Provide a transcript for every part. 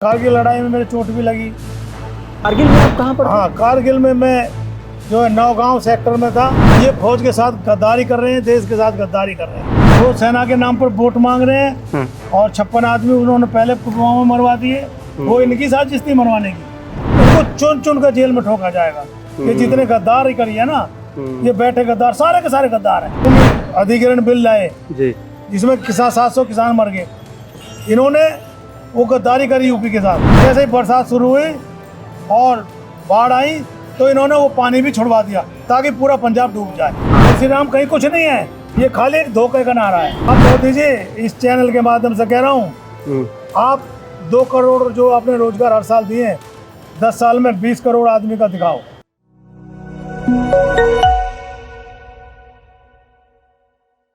कारगिल लड़ाई में मेरे चोट भी लगी। कारगिल में आप कहाँ पर? हाँ, कारगिल में मैं जो है नौगांव सेक्टर में था। ये फौज के साथ गद्दारी कर रहे हैं, देश के साथ गद्दारी कर रहे हैं। वो सेना के नाम पर वोट मांग रहे हैं और 56 आदमी उन्होंने पहले पुलवामा में मरवा दिए। वो इनकी साजिश थी मरवाने की। इनको चुन चुन कर जेल में ठोका जाएगा। ये जितने गद्दारी करी है ना, ये बैठे गद्दार सारे के सारे गद्दार हैं। अधिग्रहण बिल लाए जिसमें 700 किसान मर गए। इन्होंने वो गद्दारी करी यूपी के साथ। जैसे ही बरसात शुरू हुई और बाढ़ आई तो इन्होंने वो पानी भी छुड़वा दिया ताकि पूरा पंजाब डूब जाए। श्री राम कहीं कुछ नहीं है, ये खाली एक धोखे का नारा है। अब मोदी जी, इस चैनल के माध्यम से कह रहा हूँ, आप 2 करोड़ जो आपने रोजगार हर साल दिए, 10 साल में 20 करोड़ आदमी का दिखाओ।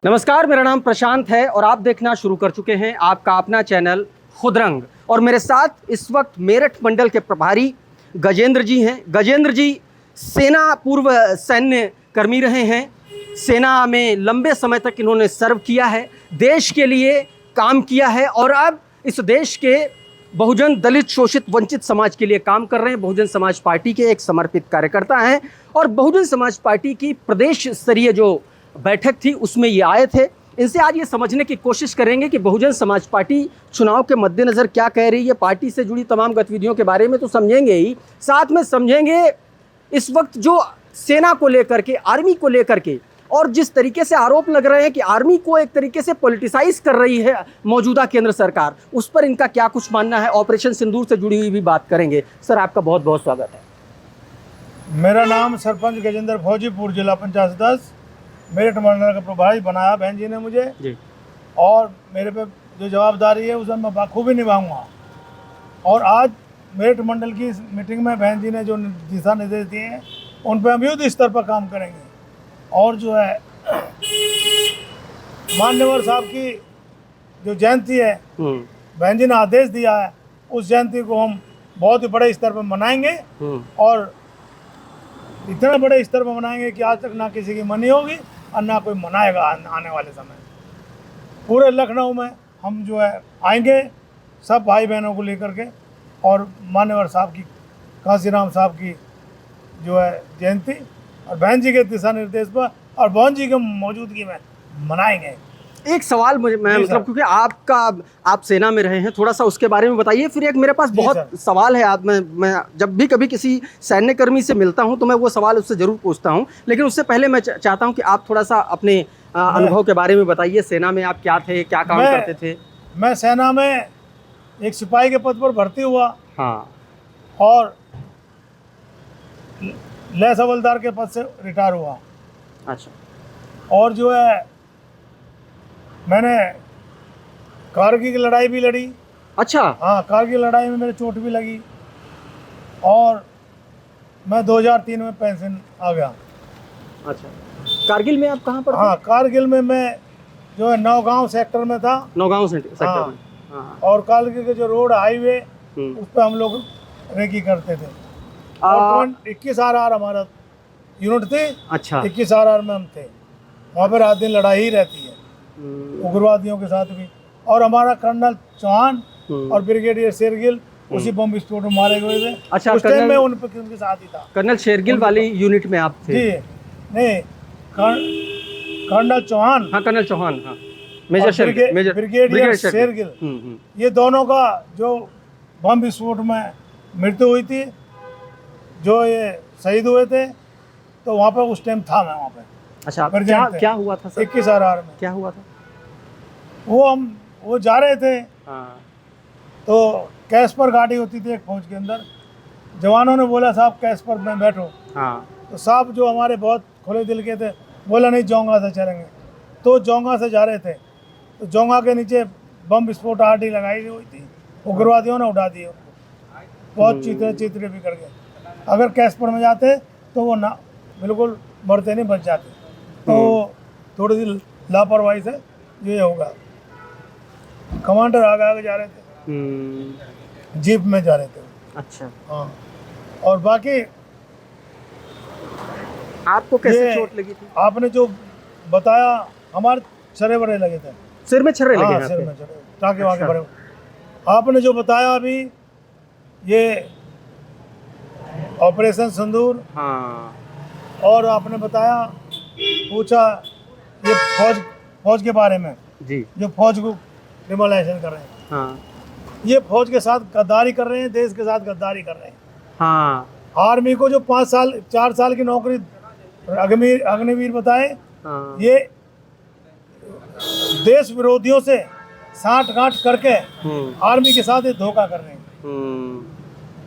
नमस्कार, मेरा नाम प्रशांत है और आप देखना शुरू कर चुके हैं आपका अपना चैनल खुदरंग। और मेरे साथ इस वक्त मेरठ मंडल के प्रभारी गजेंद्र जी हैं। गजेंद्र जी सेना पूर्व सैन्य कर्मी रहे हैं। सेना में लंबे समय तक इन्होंने सर्व किया है, देश के लिए काम किया है और अब इस देश के बहुजन, दलित, शोषित, वंचित समाज के लिए काम कर रहे हैं। बहुजन समाज पार्टी के एक समर्पित कार्यकर्ता हैं और बहुजन समाज पार्टी की प्रदेश स्तरीय जो बैठक थी उसमें ये आए थे। इनसे आज ये समझने की कोशिश करेंगे कि बहुजन समाज पार्टी चुनाव के मद्देनज़र क्या कह रही है। पार्टी से जुड़ी तमाम गतिविधियों के बारे में तो समझेंगे ही, साथ में समझेंगे इस वक्त जो सेना को लेकर के, आर्मी को लेकर के, और जिस तरीके से आरोप लग रहे हैं कि आर्मी को एक तरीके से पॉलिटिसाइज कर रही है मौजूदा केंद्र सरकार, उस पर इनका क्या कुछ मानना है। ऑपरेशन सिंदूर से जुड़ी हुई भी बात करेंगे। सर, आपका बहुत बहुत स्वागत है। मेरा नाम सरपंच गजेंद्र फौजीपुर, जिला पंचायत सदस्य, मेरठ मंडल का प्रभारी बनाया बहन जी ने मुझे जी। और मेरे पे जो जवाबदारी है उसे मैं बखूबी निभाऊंगा। और आज मेरठ मंडल की इस मीटिंग में बहन जी ने जो दिशा निर्देश दिए हैं उन पर हम युद्ध स्तर पर काम करेंगे। और जो है मान्यवर साहब की जो जयंती है, बहन जी ने आदेश दिया है, उस जयंती को हम बहुत ही बड़े स्तर पर मनाएंगे। और इतने बड़े स्तर पर मनाएंगे कि आज तक ना किसी की मनी होगी और ना कोई मनाएगा आने वाले समय। पूरे लखनऊ में हम जो है आएंगे सब भाई बहनों को लेकर के, और मान्यवर साहब की, काशीराम साहब की जो है जयंती और बहन जी के दिशा निर्देश पर और बहन जी की मौजूदगी में मनाएंगे। एक सवाल मुझे, मैं मतलब क्योंकि आप सेना में रहे हैं, थोड़ा सा उसके बारे में बताइए। फिर एक मेरे पास बहुत सवाल है। मैं जब भी कभी किसी सैन्य कर्मी से मिलता हूं तो मैं वो सवाल उससे ज़रूर पूछता हूं, लेकिन उससे पहले मैं चाहता हूं कि आप थोड़ा सा अपने अनुभव के बारे में बताइए। सेना में आप क्या थे, क्या काम करते थे? मैं सेना में एक सिपाही के पद पर भर्ती हुआ। हाँ। और लेस हवलदार के पद से रिटायर हुआ। अच्छा। और जो है मैंने कारगिल की लड़ाई भी लड़ी। अच्छा। हाँ, कारगिल लड़ाई में मेरे चोट भी लगी और मैं 2003 में पेंशन आ गया। अच्छा। कारगिल में आप कहाँ पर? हाँ, कारगिल में मैं जो है नौगांव सेक्टर में था। नौगांव सेक्टर हाँ, में। हाँ। और कारगिल के जो रोड हाईवे उस पर हम लोग रेकी करते थे। और 21 RR हमारा यूनिट थी। अच्छा। 21 RR में हम थे। वहाँ पर रात दिन लड़ाई ही रहती है उग्रवादियों के साथ भी। और हमारा कर्नल चौहान और ब्रिगेडियर शेरगिल उसी बम विस्फोट में मारे गए थे। अच्छा, उस टाइम में उनके साथ ही था। कर्नल शेरगिल वाली यूनिट में आप थे? जी नहीं, कर्नल चौहान। हाँ, कर्नल चौहान। हाँ, मेजर शेरगिल, ब्रिगेडियर शेरगिल, ये दोनों का जो बम विस्फोट में मृत्यु हुई थी, जो ये शहीद हुए थे, तो वहाँ पर उस टाइम था मैं वहाँ पे। अच्छा, क्या हुआ था सर? 21 RR में क्या हुआ था? वो जा रहे थे। हाँ। तो कैश पर गाड़ी होती थी एक फौज के अंदर। जवानों ने बोला साहब कैश पर में बैठो। हाँ। तो साहब जो हमारे बहुत खुले दिल के थे, बोला नहीं, जोंगा से चलेंगे। तो जोंगा से जा रहे थे तो जोंगा के नीचे बम विस्फोट आरडी लगाई हुई थी, उग्रवादियों ने उड़ा दिए। बहुत चित्रे भी कर गए। अगर कैश पर में जाते तो वो ना बिल्कुल मरते नहीं, बच जाते। तो थोड़ी सी लापरवाही से ये होगा। कमांडर आगे जा रहे थे, जीप में जा रहे थे। अच्छा। हाँ। और बाकी आपको कैसे चोट लगी थी? आपने जो बताया, हमारे छर्रे बड़े लगे थे। सिर में छर्रे लगे? सिर में छर्रे, टाके वाके बड़े। आपने जो बताया अभी ये ऑपरेशन सिंदूर, हाँ और आपने बताया, पूछा ये फौज के बारे में, जी, जो फौज को डिमोलाइजेशन कर रहे हैं। हाँ ये फौज के साथ गद्दारी कर रहे हैं, देश के साथ गद्दारी कर रहे हैं। हाँ आर्मी को जो 4 साल की नौकरी अग्निवीर बताए, हाँ, ये देश विरोधियों से साठ-गांठ करके आर्मी के साथ ये धोखा कर रहे हैं।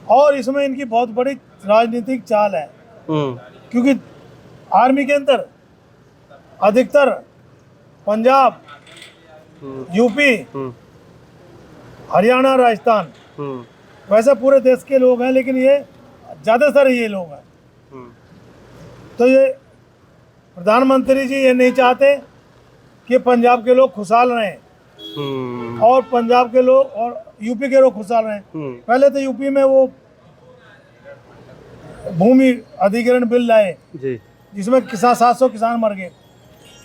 और इसमें इनकी बहुत बड़ी राजनीतिक चाल है, क्योंकि आर्मी के अंदर अधिकतर पंजाब, यूपी, हरियाणा, राजस्थान, वैसे पूरे देश के लोग हैं, लेकिन ये ज़्यादातर ये लोग हैं। तो ये प्रधानमंत्री जी ये नहीं चाहते कि पंजाब के लोग खुशहाल रहें और पंजाब के लोग और यूपी के लोग खुशहाल रहें। पहले तो यूपी में वो भूमि अधिग्रहण बिल लाए जी, जिसमें 700 किसान मर गए।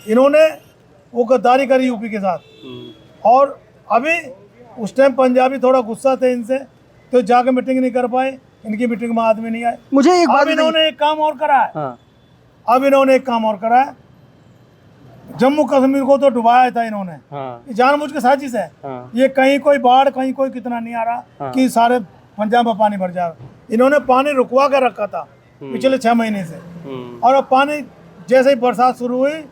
इन्होंने वो गद्दारी करी यूपी के साथ। और अभी उस टाइम पंजाबी थोड़ा गुस्सा थे इनसे, तो जाके मीटिंग नहीं कर पाए, इनकी मीटिंग में आदमी नहीं आए। मुझे एक बात अब इन्होंने एक काम और करा है। हाँ, अब इन्होंने एक काम और करा है, जम्मू कश्मीर को तो डुबाया था इन्होंने। हाँ, ये जानबूझ के साजिश है। हाँ, ये कहीं कोई बाढ़, कहीं कोई कितना नहीं आ रहा हाँ। कि सारे पंजाब में पानी भर जाएगा। इन्होंने पानी रुकवा कर रखा था पिछले 6 महीने से, और अब पानी जैसे ही बरसात शुरू हुई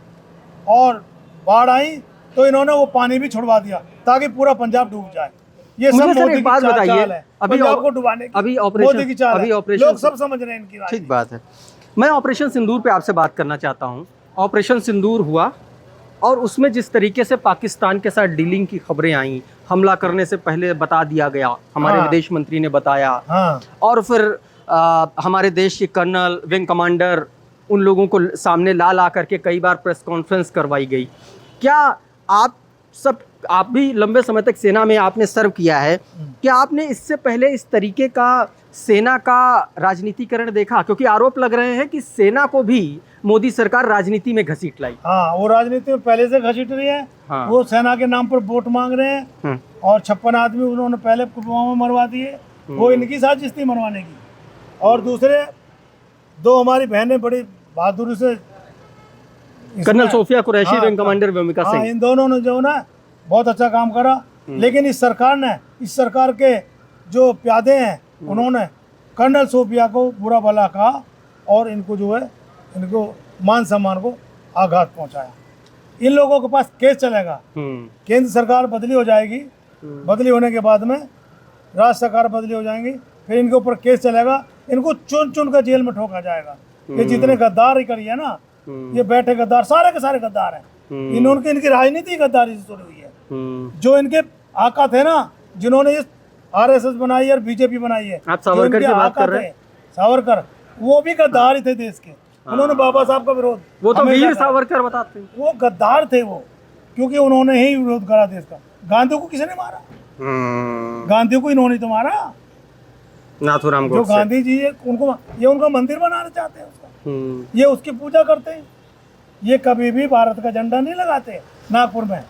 और बाढ़ आई तो इन्होंने वो पानी भी छुड़वा दिया ताकि पूरा पंजाब डूब जाए। ये सब मुझे सर मोदी एक की बात चाल बताइए, है, अभी पंजाब को डुबाने की। अभी ऑपरेशन- मोदी की चाल अभी है। ऑपरेशन- लोग सब समझ रहे हैं इनकी राजनीति। ठीक बात है। मैं ऑपरेशन सिंदूर पे आपसे बात करना चाहता हूँ। ऑपरेशन सिंदूर हुआ और उसमें जिस तरीके से पाकिस्तान के साथ डीलिंग की खबरें आई, हमला करने से पहले बता दिया गया, हमारे हाँ। विदेश मंत्री ने बताया, हाँ, और फिर हमारे देश के कर्नल, विंग कमांडर, उन लोगों को सामने ला करके कई बार प्रेस कॉन्फ्रेंस करवाई गई। क्या आप भी लंबे समय तक सेना में आपने सर्व किया है, क्या आपने इससे पहले इस तरीके का सेना का राजनीतिकरण देखा? क्योंकि आरोप लग रहे हैं कि सेना को भी मोदी सरकार राजनीति में घसीट लाई। हाँ, वो राजनीति में पहले से घसीट रही है। हाँ। वो सेना के नाम पर वोट मांग रहे हैं, और 56 आदमी उन्होंने पहले पुलवामा में मरवा दिए। वो इनकी साजिश थी मरवाने की। और दूसरे 2 हमारी बहनें बड़ी बहादुरी से कर्नल सोफिया कुरैशी, हाँ, विंग कमांडर व्योमिका हाँ, सिंह, इन दोनों ने जो ना बहुत अच्छा काम करा। लेकिन इस सरकार के जो प्यादे हैं, उन्होंने कर्नल सोफिया को बुरा भला कहा और इनको जो है, इनको मान सम्मान को आघात पहुंचाया। इन लोगों के पास केस चलेगा। केंद्र सरकार बदली हो जाएगी, बदली होने के बाद में राज्य सरकार बदली हो जाएंगी, फिर इनके ऊपर केस चलेगा। इनको चुन चुन कर जेल में ठोका जाएगा। ये जितने गद्दारी करी है ना, ये बैठे गद्दार सारे के सारे गद्दार हैं। इनकी राजनीति गद्दारी से शुरू हुई है। जो इनके आका थे ना, जिन्होंने ये आरएसएस बनाई और बीजेपी बनाई है, आप सावरकर की बात कर रहे हैं? सावरकर वो भी गद्दार ही थे देश के। उन्होंने बाबा साहब का विरोध, वो तो हमेशा वीर करा। सावरकर बताते हैं। वो गद्दार थे वो, क्योंकि उन्होंने ही विरोध करा देश का। गांधी को किसी ने मारा? गांधी को इन्होंने तो मारा। नाथूराम जो गोडसे। गांधी जी है, उनको ये उनका मंदिर बनाना चाहते हैं उसका, ये उसकी पूजा करते हैं। ये कभी भी भारत का झंडा नहीं लगाते नागपुर में।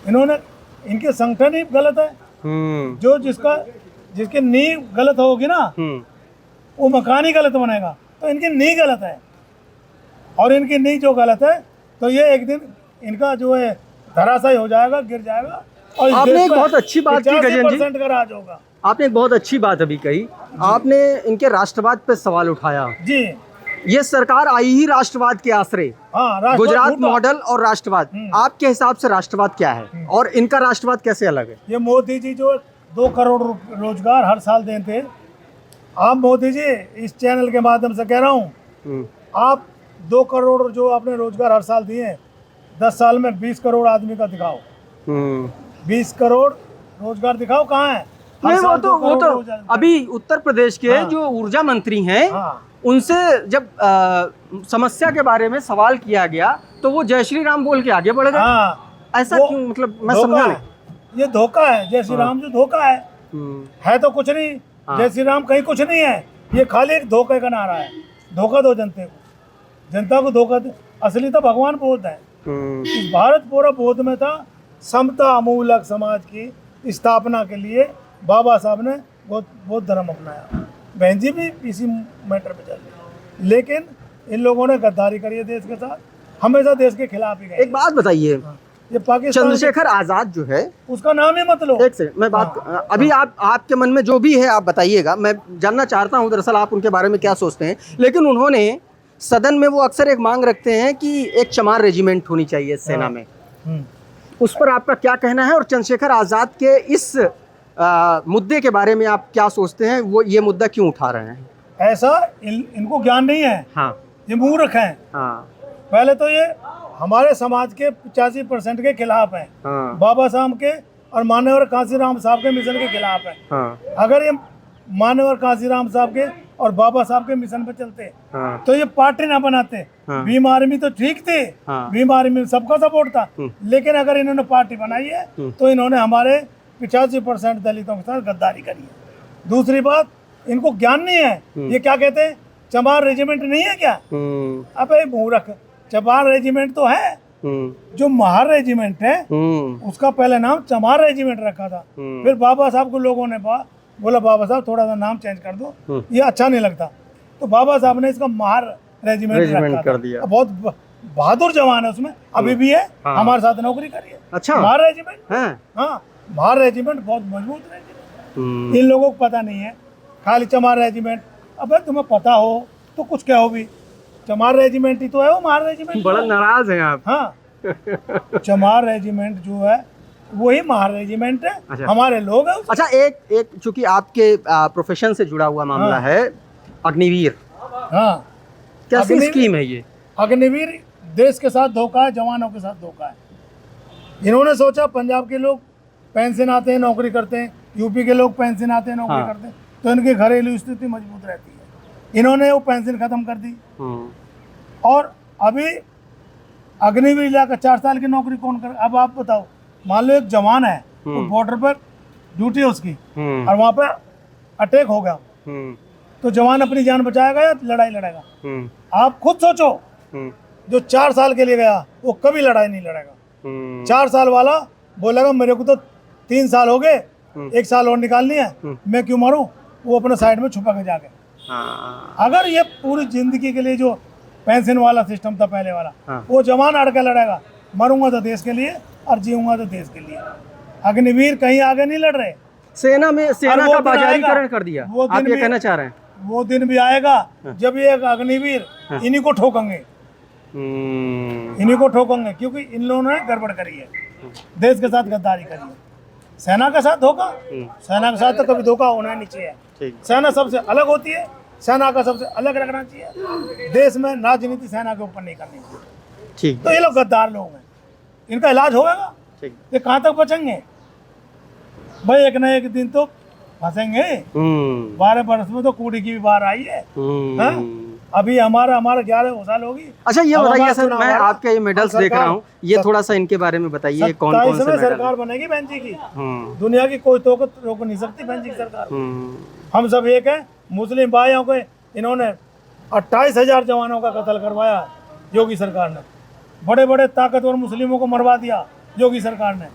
इन्होंने, इनके संगठन ही गलत है। जो जिसकी नींव गलत होगी ना, वो मकान ही गलत बनेगा। तो इनकी नींव गलत है, और इनकी नींव जो गलत है, तो ये एक दिन इनका जो है धराशायी हो जाएगा, गिर जाएगा। और इस आपने देश एक पर बहुत अच्छी बात की, गजेंद्र जी। 85% का राज होगा। आपने एक बहुत अच्छी बात अभी कही। आपने इनके राष्ट्रवाद पे सवाल उठाया। जी ये सरकार आई ही राष्ट्रवाद के आश्रय, हाँ, राष्ट्रवाद गुजरात झूठा। मॉडल और राष्ट्रवाद। आपके हिसाब से राष्ट्रवाद क्या है और इनका राष्ट्रवाद कैसे अलग है? ये मोदी जी जो 2 करोड़ रोजगार हर साल देते, आप मोदी जी इस चैनल के माध्यम से कह रहा हूँ, आप 2 करोड़ जो आपने रोजगार हर साल दिए, 10 साल में 20 करोड़ आदमी का दिखाओ। 20 करोड़ रोजगार दिखाओ, कहाँ है? हर नहीं, साल 2 वो करोड़ तो रोजगार। अभी उत्तर प्रदेश के हाँ। जो ऊर्जा मंत्री हैं, हाँ, उनसे जब समस्या के बारे में सवाल किया गया तो वो जय श्री राम बोल के आगे बढ़ गए। हाँ, ऐसा वो क्यों? मतलब मैं धोखा समझा है। ये धोखा है। जय श्री राम जो धोखा नहीं। है तो कुछ नहीं। जय श्री राम कहीं कुछ नहीं है। ये खाली एक धोखे का नारा है। धोखा दो जनता को, जनता को धोखा दो। असली तो भगवान बुद्ध है। इस भारत पूरा बौद्ध में था। समता मूलक समाज की स्थापना के लिए बाबा साहब ने बहुत बहुत धर्म अपनाया। बहन जी भी इसी मैटर पे चल रही, लेकिन इन लोगों ने गद्दारी करी है देश के साथ, हमेशा देश के खिलाफ ही गए। एक बात बताइए, ये पाकिस्तान चंद्रशेखर आजाद जो है, उसका नाम ही मत लो। एक सेकंड मैं बात अभी आपके मन में जो भी है आप बताइएगा, मैं जानना चाहता हूं दरअसल आप उनके बारे में क्या सोचते हैं। लेकिन उन्होंने सदन में वो अक्सर एक मांग रखते हैं कि एक चमार रेजिमेंट होनी चाहिए सेना में, उस पर आपका क्या कहना है? और चंद्रशेखर आजाद के इस मुद्दे के बारे में आप क्या सोचते हैं, वो ये मुद्दा क्यों उठा रहे हैं? ऐसा इनको ज्ञान नहीं है। हाँ ये मूर्ख हैं। हाँ पहले तो ये हमारे समाज के 85% के खिलाफ हैं। हाँ बाबा साहब के और मान्यवर कांसीराम साहब के मिशन के खिलाफ है। हाँ अगर ये मान्यवर कांसीराम साहब के और बाबा साहब के मिशन पे चलते हाँ तो ये पार्टी ना बनाते। हाँ। भीम आर्मी तो ठीक थे, हाँ। भीम आर्मी में सबका सपोर्ट था, लेकिन अगर इन्होंने पार्टी बनाई है तो इन्होंने हमारे 85% दलितों के साथ गद्दारी करी है। दूसरी बात, इनको ज्ञान नहीं है। ये क्या कहते हैं, चमार रेजिमेंट नहीं है क्या? अबे मूर्ख, चमार रेजिमेंट तो है। जो महार रेजिमेंट है उसका पहले नाम चमार रेजिमेंट रखा था। फिर बाबा साहब को लोगों ने बोला बाबा साहब थोड़ा सा नाम चेंज कर दो, ये अच्छा नहीं लगता, तो बाबा साहब ने इसका महार रेजिमेंट कर दिया। बहुत बहादुर जवान है उसमें, अभी भी है। हाँ। हमारे साथ नौकरी करी है। अच्छा, महार रेजिमेंट, हाँ महार रेजिमेंट बहुत मजबूत रेजिमेंट। इन लोगों को पता नहीं है, खाली चमार रेजिमेंट। अबे तुम्हें पता हो तो कुछ कहो भी, चमार रेजिमेंट ही तो है वो, महार रेजिमेंट। बड़ा नाराज हैं आप। हाँ चमार रेजिमेंट जो है वही महार रेजिमेंट है। अच्छा। हमारे लोग हैं। अच्छा, एक चूंकि आपके प्रोफेशन से जुड़ा हुआ मामला है, अग्निवीर, हाँ कैसी स्कीम है ये? अग्निवीर देश के साथ धोखा है, जवानों के साथ धोखा है। इन्होंने सोचा पंजाब के लोग पेंशन आते हैं नौकरी करते हैं, यूपी के लोग पेंशन आते हैं नौकरी करते हैं, तो इनकी घरेलू स्थिति मजबूत रहती है। इन्होंने वो पेंशन खत्म कर दी। और अभी अग्निवीर लाकर 4 साल की नौकरी कौन कर? अब आप बताओ, मान लो एक जवान है, तो बॉर्डर पर ड्यूटी है उसकी, और वहाँ पे अटैक हो गया, तो जवान अपनी जान बचाएगा या लड़ाई लड़ेगा? आप खुद सोचो, जो 4 साल के लिए गया वो कभी लड़ाई नहीं लड़ेगा। 4 साल वाला बोलेगा मेरे को तो 3 साल हो गए, 1 साल और निकालनी है, मैं क्यों मारूं? वो अपने साइड में छुपा के जाके। अगर ये पूरी जिंदगी के लिए जो पेंशन वाला सिस्टम था पहले वाला, वो जवान अड़ के लड़ेगा, मरूंगा तो देश के लिए और जीऊंगा तो देश के लिए। अग्निवीर कहीं आगे नहीं लड़ रहे। सेना का बाजारीकरण कर दिया, आप ये कहना चाह रहे हैं? वो दिन भी आएगा जब ये अग्निवीर इन्हीं को ठोकेंगे, इन्हीं को ठोकेंगे, क्योंकि इन लोगों ने गड़बड़ करी है, देश के साथ गद्दारी करी है। सेना के साथ धोखा, सेना के साथ तो कभी धोखा होना नहीं चाहिए। सेना सबसे अलग होती है, सेना का सबसे अलग रखना चाहिए। देश में राजनीति सेना के ऊपर नहीं करनी चाहिए। ठीक, तो ये लोग गद्दार लोग हैं, इनका इलाज होगा। ये कहाँ तक बचेंगे भाई? एक ना एक दिन तो फंसेंगे। 12 बरस में तो कूड़ी की भी बार आई है। अभी हमारा 11 साल होगी। अच्छा, ये बताइए सर, मैं आपके ये मेडल्स देख रहा हूँ, ये थोड़ा सा इनके बारे में बताइए, कौन कौन से मेडल? सरकार बनेगी बहन जी की, दुनिया की कोई तो रोक नहीं सकती बहन जी की सरकार। हम सब एक है। मुस्लिम भाइयों को इन्होंने 28,000 जवानों का कत्ल करवाया योगी सरकार ने। बड़े बड़े ताकतवर मुस्लिमों को मरवा दिया योगी सरकार ने।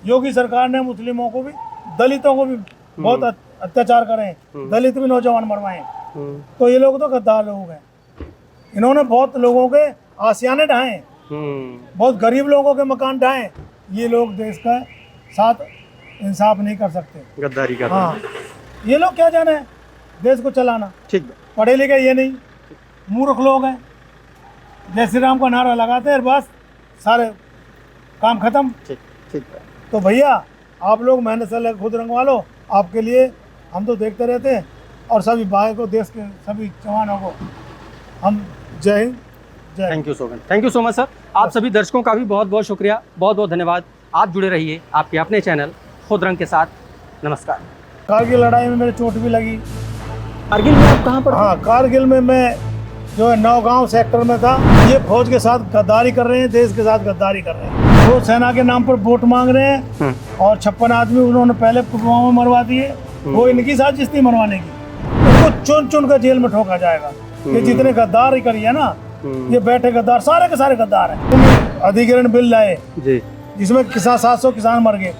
योगी सरकार ने मुस्लिमों को भी, दलितों को भी बहुत अत्याचार करे, दलित भी नौजवान मरवाए। तो ये लोग तो गद्दार लोग हैं। इन्होंने बहुत लोगों के आशियाने ढाए, बहुत गरीब लोगों के मकान ढाए। ये लोग देश का साथ इंसाफ नहीं कर सकते, गद्दारी कर। हाँ, ये लोग क्या जाने देश को चलाना। ठीक है, पढ़े लिखे ये नहीं, मूर्ख लोग हैं। जय श्री राम का नारा लगाते हैं, बस सारे काम खत्म। ठीक ठीक है। तो भैया आप लोग मेहनत से खुद रंगवा लो, आपके लिए हम तो देखते रहते हैं। और सभी भाई को, देश के सभी जवानों को हम जय हिंद, जय। Thank you so much sir. आप सभी दर्शकों का भी बहुत बहुत शुक्रिया, बहुत बहुत धन्यवाद। आप जुड़े रहिए आपके अपने चैनल खुद रंग के साथ। नमस्कार। कारगिल लड़ाई में मेरे चोट भी लगी। कारगिल में आप कहाँ पर? हाँ, कारगिल में मैं जो है नौगांव सेक्टर में था। ये फौज के साथ गद्दारी कर रहे हैं, देश के साथ गद्दारी कर रहे हैं। वो सेना के नाम पर वोट मांग रहे हैं, और 56 आदमी उन्होंने पहले पुलवामा में मरवा दिए। वो इनकी साजिश थी मरवाने की। इनको चुन चुन कर जेल में ठोका जाएगा। ये जितने गद्दारी करी है ना, ये बैठे गद्दार सारे के सारे गद्दार हैं। अधिग्रहण बिल लाए जिसमें 700 किसान मर गए।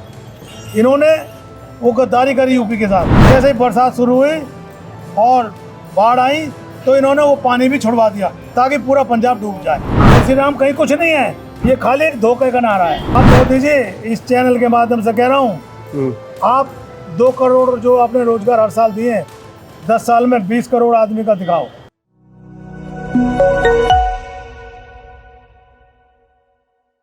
इन्होंने वो गद्दारी करी यूपी के साथ। जैसे ही बरसात शुरू हुई और बाढ़ आई तो इन्होंने वो पानी भी छुड़वा दिया ताकि पूरा पंजाब डूब जाए। जय श्री राम कहीं कुछ नहीं है, ये खाली एक धोखे का नारा है। अब मोदी जी इस चैनल के माध्यम से कह रहा हूँ, आप 2 करोड़ जो आपने रोजगार हर साल दिए 10 साल में 20 करोड़ आदमी का दिखाओ।